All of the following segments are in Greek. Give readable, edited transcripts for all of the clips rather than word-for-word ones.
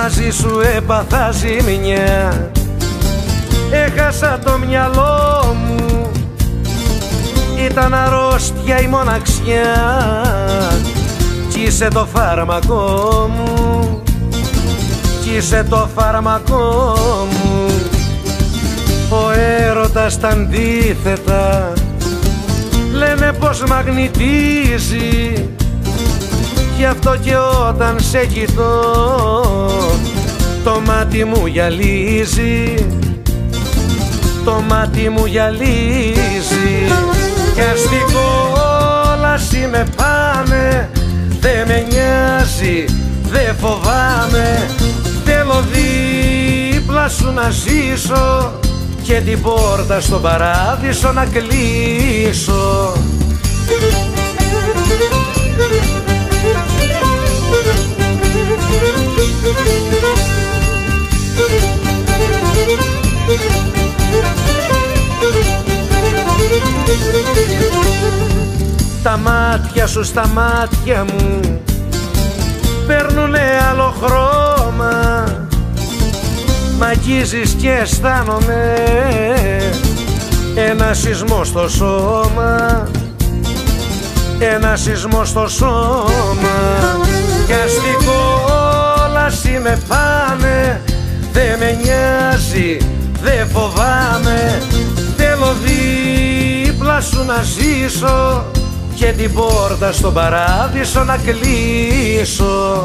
μαζί σου έπαθα ζημιά. Έχασα το μυαλό μου, ήταν αρρώστια η μοναξιά, κι είσαι το φάρμακό μου, κι είσαι το φάρμακό μου. Ο έρωτας τα αντίθετα λένε πως μαγνητίζει, γι' αυτό και όταν σε κοιτώ το μάτι μου γυαλίζει, το μάτι μου γυαλίζει. Κι αστικό κόλαση με πάνε, δε με νοιάζει, δε φοβάμαι. Θέλω δίπλα σου να ζήσω και την πόρτα στον παράδεισο να κλείσω. Τα μάτια σου στα μάτια μου παίρνουνε άλλο χρώμα, μ' αγγίζεις και αισθάνομαι ένα σεισμό στο σώμα, ένα σεισμό στο σώμα. Κι αστικό κόλαση με πάνε, δε με νοιάζει, δε φοβάμαι. Θέλω δίπλα σου να ζήσω και την πόρτα στον παράδεισο να κλείσω.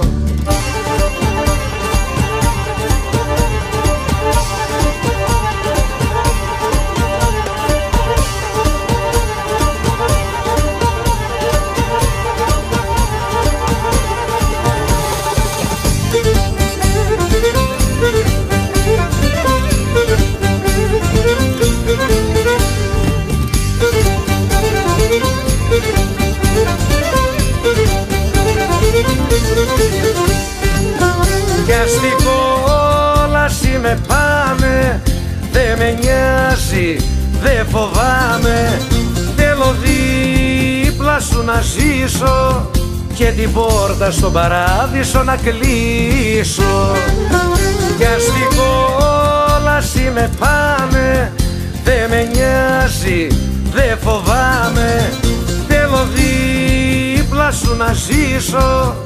Κι αστικό κόλαση με πάνε, δε με νοιάζει, δε φοβάμαι. Θέλω δίπλα σου να ζήσω και την πόρτα στον παράδεισο να κλείσω. Κι αστικό κόλαση με πάνε, δε με νοιάζει, δε φοβάμαι. Θέλω δίπλα σου να ζήσω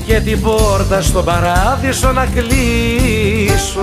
και την πόρτα στον παράδεισο να κλείσω.